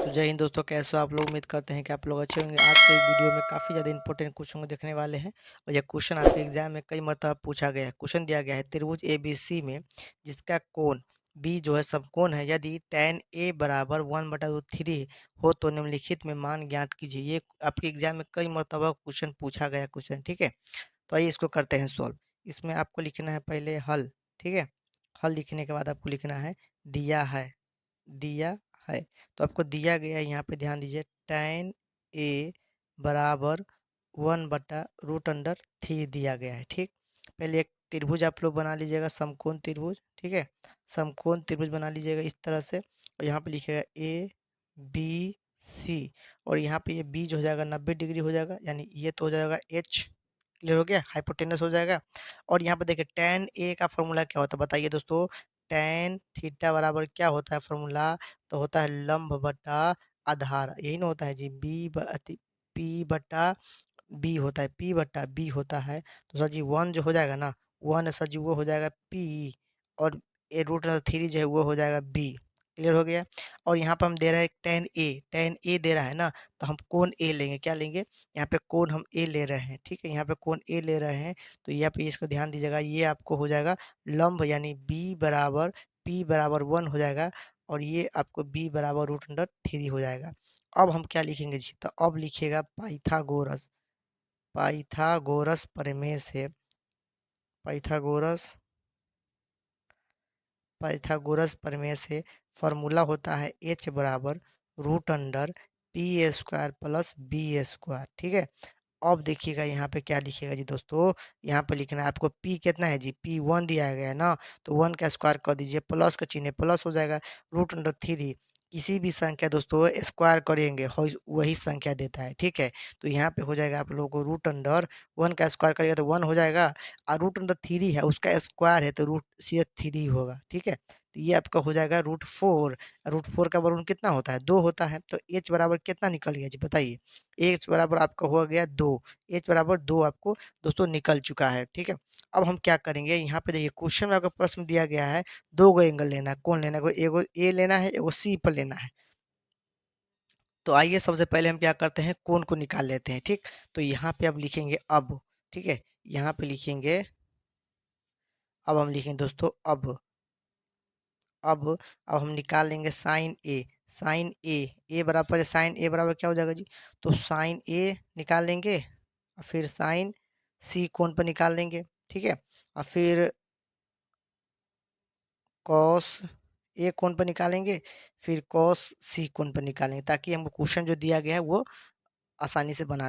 तो जय हिंद दोस्तों, कैसे हो आप लोग। उम्मीद करते हैं कि आप लोग अच्छे होंगे। आज के इस वीडियो में काफ़ी ज़्यादा इंपॉर्टेंट क्वेश्चन को देखने वाले हैं और यह क्वेश्चन आपके एग्जाम में कई मरतबा पूछा गया है। क्वेश्चन दिया गया है त्रिभुज ABC में जिसका कोण बी जो है समकोण है, यदि tan A बराबर 1/3 हो तो निम्नलिखित में मान ज्ञात कीजिए। ये आपके एग्जाम में कई मरतबा क्वेश्चन पूछा गया क्वेश्चन, ठीक है। तो आइए इसको करते हैं सॉल्व। इसमें आपको लिखना है पहले हल, ठीक है। हल लिखने के बाद आपको लिखना है दिया है, दिया है। तो आपको दिया गया है, यहाँ पे ध्यान दीजिए, tan A बराबर 1/√3 दिया गया है, ठीक। पहले एक त्रिभुज आप लोग बना लीजिएगा, समकोण त्रिभुज, ठीक है। समकोण त्रिभुज बना लीजिएगा इस तरह से और यहाँ पे लिखिएगा ABC और यहाँ पे ये बी जो हो जाएगा 90 डिग्री हो जाएगा, यानी ये तो हो जाएगा H, क्लियर हो गया, हाइपोटेनस हो जाएगा। और यहाँ पे देखिए tan A का फॉर्मूला क्या होता है बताइए दोस्तों। tan थीटा बराबर क्या होता है फॉर्मूला, तो होता है लंब बटा आधार, यही ना होता है जी। पी बटा बी होता है, पी बटा बी होता है। तो सर जी 1 जो हो जाएगा ना, 1 सर जी वो हो जाएगा पी और A√3 जो है वो हो जाएगा बी, क्लियर हो गया। और यहाँ पर हम दे रहे हैं tan A दे रहा है ना, तो हम कोण ए लेंगे, क्या लेंगे, यहाँ पे कोण हम ए ले रहे हैं, ठीक है। यहाँ पे कोण ए ले रहे हैं तो यहाँ पे इसको ध्यान दीजिएगा, ये आपको हो जाएगा लंब, यानी बी बराबर पी बराबर 1 हो जाएगा और ये आपको बी बराबर √3 हो जाएगा। अब हम क्या लिखेंगे जी, तो अब लिखिएगा पाइथागोरस, पाइथागोरस प्रमेय से, पाइथागोरस पाइथागोरस प्रमेय से फॉर्मूला होता है H बराबर √P² प्लस B², ठीक है। अब देखिएगा यहाँ पे क्या लिखिएगा जी दोस्तों, यहाँ पे लिखना है आपको P कितना है जी, P1 दिया गया है ना, तो 1 का स्क्वायर कर दीजिए, प्लस का चिन्ह प्लस हो जाएगा, √3। किसी भी संख्या दोस्तों स्क्वायर करेंगे वही संख्या देता है, ठीक है। तो यहाँ पे हो जाएगा आप लोगों को √1 का स्क्वायर करिएगा तो 1 हो जाएगा और √3 है उसका स्क्वायर है तो √3 होगा, ठीक है। तो ये आपका हो जाएगा √4। √4 का वर्गमूल कितना होता है, 2 होता है। तो H बराबर कितना निकल गया जी बताइए। H बराबर आपका हो गया 2, H बराबर 2 आपको दोस्तों निकल चुका है, ठीक है। अब हम क्या करेंगे, यहाँ पे देखिए क्वेश्चन में आपको प्रश्न दिया गया है, दो गो एंगल लेना है, कौन लेना है, एगो ए लेना है, एगो सी पर लेना है। तो आइए सबसे पहले हम क्या करते हैं, कोण को निकाल लेते हैं, ठीक। तो यहाँ पे अब लिखेंगे अब, ठीक है, यहाँ पे लिखेंगे, अब हम लिखेंगे दोस्तों अब हम निकाल लेंगे साइन ए, साइन ए बराबर, साइन ए बराबर क्या हो जाएगा जी, तो साइन ए निकाल लेंगे और फिर साइन सी कोण पर निकाल लेंगे, ठीक है। और फिर कॉस ए कोण पर निकालेंगे, फिर कॉस सी कोण पर निकालेंगे, ताकि हमको क्वेश्चन जो दिया गया है वो आसानी से बन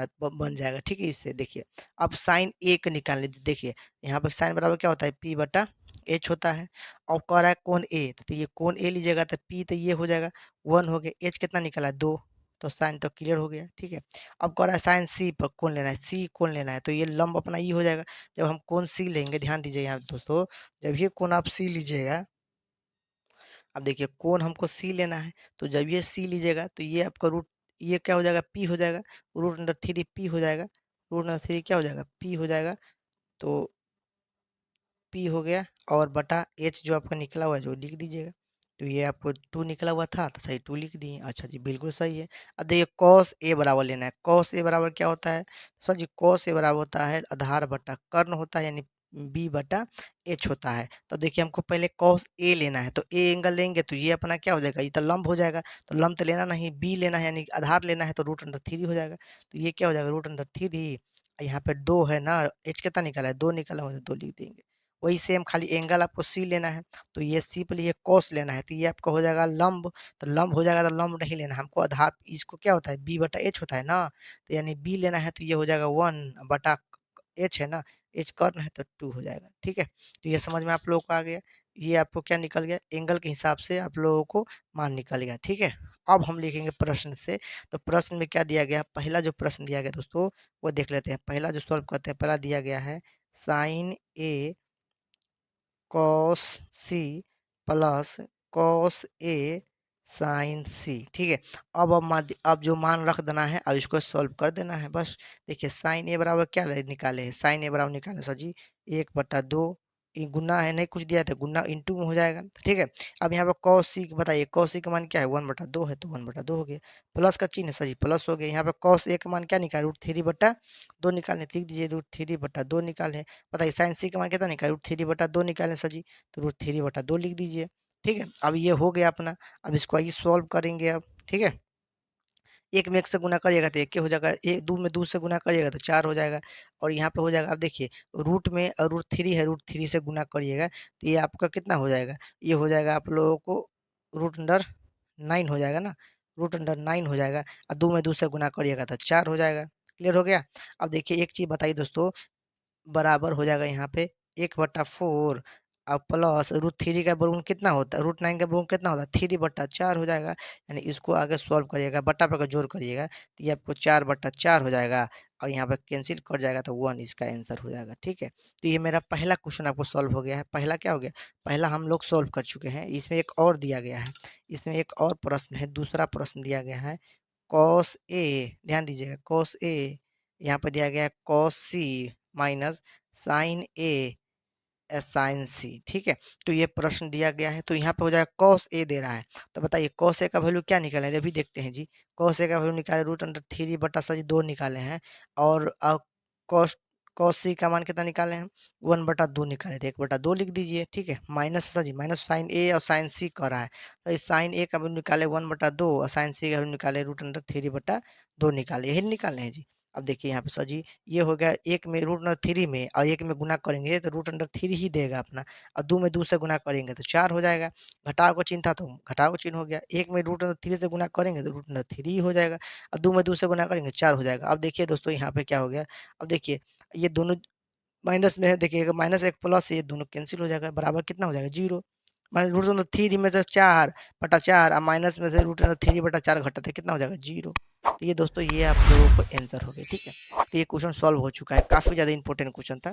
जाएगा, ठीक है। इससे देखिए अब साइन ए का निकाल लीजिए, देखिए यहाँ पर साइन बराबर क्या होता है, पी बटा एच होता है। और कह रहा है कोण ए, तो ये कोण ए लीजिएगा तो पी तो ये हो जाएगा 1 हो गया, एच कितना निकला 2, तो साइन तो क्लियर हो गया, ठीक है। अब कह रहा है साइन सी पर कोण लेना है, सी कोण लेना है, तो ये लंब अपना ये हो जाएगा। जब हम कोण सी लेंगे, ध्यान दीजिए यहाँ दोस्तों, जब ये कोण आप सी लीजिएगा, अब देखिए कोण हमको सी लेना है, तो जब ये सी लीजिएगा तो ये आपका ये क्या हो जाएगा, पी हो जाएगा, √3 पी हो जाएगा, √3 क्या हो जाएगा, पी हो जाएगा। तो पी हो गया और बटा एच जो आपका निकला हुआ है जो लिख दीजिएगा। तो ये आपको 2 निकला हुआ था तो सही 2 लिख दिए, अच्छा जी बिल्कुल सही है। अब देखिए कॉस ए बराबर लेना है, कॉस ए बराबर क्या होता है सर जी, कॉस ए बराबर होता है आधार बटा कर्ण होता है, यानी बी बटा एच होता है। तो देखिए हमको पहले कॉस ए लेना है, तो ए एंगल लेंगे तो ये अपना क्या हो जाएगा, ये तो लंब हो जाएगा, तो लंब तो लेना नहीं, बी लेना है यानी आधार लेना है, तो √3 हो जाएगा। तो ये क्या हो जाएगा √3, यहाँ पे 2 है ना, एच कितना निकला है 2 निकला हुआ है, 2 लिख देंगे। वही सेम खाली एंगल आपको सी लेना है, तो ये सी पे लिए कॉस लेना है, तो ये आपका हो जाएगा लंब। तो लंब हो जाएगा, तो लंब नहीं लेना हमको, आधार इसको क्या होता है बी बटा एच होता है ना, तो यानी बी लेना है, तो ये हो जाएगा 1 बटा एच है ना, एच कर्ण है तो 2 हो जाएगा, ठीक है। तो ये समझ में आप लोगों को आ गया, ये आपको क्या निकल गया, एंगल के हिसाब से आप लोगों को मान निकल गया, ठीक है। अब हम लिखेंगे प्रश्न से। तो प्रश्न में क्या दिया गया, पहला जो प्रश्न दिया गया दोस्तों वो देख लेते हैं। पहला जो सॉल्व करते हैं, पहला दिया गया है sign A cos C plus cos A sign सी, ठीक है। अब जो मान रख देना है, अब इसको सॉल्व कर देना है बस। देखिए साइन ए बराबर क्या निकाले हैं, साइन ए बराबर निकाले सर जी 1/2 ये गुना है, नहीं कुछ दिया है तो गुना इंटू में हो जाएगा, ठीक है। अब यहाँ पे कॉस सी बताइए, कॉस सी का मान क्या है, 1/2 है, तो 1/2 हो गया। प्लस का चिन्ह है सर जी, प्लस हो गया। यहाँ पे कॉस ए का मान क्या निकाले, √3/2 निकालने, लिख दीजिए √3/2 निकाले। बताइए साइन सी का मान कितना निकाले, √3/2 निकालें सर जी, तो √3/2 लिख दीजिए, ठीक है। अब ये हो गया अपना। अब इसको आइए सॉल्व करेंगे अब, ठीक है। एक में एक से गुना करिएगा तो एक के हो जाएगा, एक दो में दो से गुना करिएगा तो चार हो जाएगा, और यहाँ पे हो जाएगा। अब देखिए रूट में √3 है, √3 से गुना करिएगा तो ये आपका कितना हो जाएगा, ये हो जाएगा आप लोगों को √9 हो जाएगा ना, √9 हो जाएगा, और दो में दो से गुना करिएगा तो चार हो जाएगा। क्लियर हो गया। अब देखिए एक चीज़ बताइए दोस्तों, बराबर हो जाएगा यहाँ पे 1/4, अब प्लस √3 का वर्गमूल कितना होता है, √9 का वर्गमूल कितना होता है, 3/4 हो जाएगा। यानी इसको आगे सॉल्व करिएगा, बट्टा पर का जोड़ करिएगा तो ये आपको 4/4 हो जाएगा, और यहाँ पे कैंसिल कर जाएगा तो 1 इसका आंसर हो जाएगा, ठीक है। तो ये मेरा पहला क्वेश्चन आपको सॉल्व हो गया है। पहला क्या हो गया, पहला हम लोग सॉल्व कर चुके हैं। इसमें एक और दिया गया है, इसमें एक और प्रश्न है, दूसरा प्रश्न दिया गया है कॉस ए, ध्यान दीजिएगा कॉस ए, यहाँ पर दिया गया है कॉस सी माइनस साइन ए साइन सी, ठीक है। तो ये प्रश्न दिया गया है, तो यहाँ पे हो जाएगा कॉस ए दे रहा है, तो बताइए कॉस ए का वैल्यू क्या निकाले, अभी देखते हैं जी। कॉस ए का वैल्यू निकाले √3/2 निकाले हैं, और कॉस कॉस सी का मान कितना निकाले हैं, 1/2 निकाले थे, 1/2 लिख दीजिए, ठीक है। माइनस सर जी माइनस साइन ए और साइन सी कर रहा है, तो इस साइन ए का वैल्यू निकाले 1/2 और साइन सी का वैल्यू निकाले √3/2 निकाले, यही निकाले हैं जी। अब देखिए यहाँ पे सर जी ये हो गया, एक में √3 में और एक में गुना करेंगे तो √3 ही देगा अपना, और दो में दो से गुना करेंगे तो चार हो जाएगा। घटाव का चिन्ह था तो घटाव का चिन्ह हो गया, एक में √3 से गुना करेंगे तो √3 ही हो जाएगा, और दो में दो से गुना करेंगे चार हो जाएगा। अब देखिए दोस्तों यहाँ पे क्या हो गया, अब देखिए ये दोनों माइनस में है, देखिएगा माइनस एक प्लस, ये दोनों कैंसिल हो जाएगा, बराबर कितना हो जाएगा, जीरो। माइनस √3 में से 4/4 और माइनस में से √3/4 घटाते कितना हो जाएगा, जीरो। तो ये दोस्तों ये आप लोगों को आंसर हो गया, ठीक है। तो ये क्वेश्चन सॉल्व हो चुका है, काफ़ी ज़्यादा इंपॉर्टेंट क्वेश्चन था।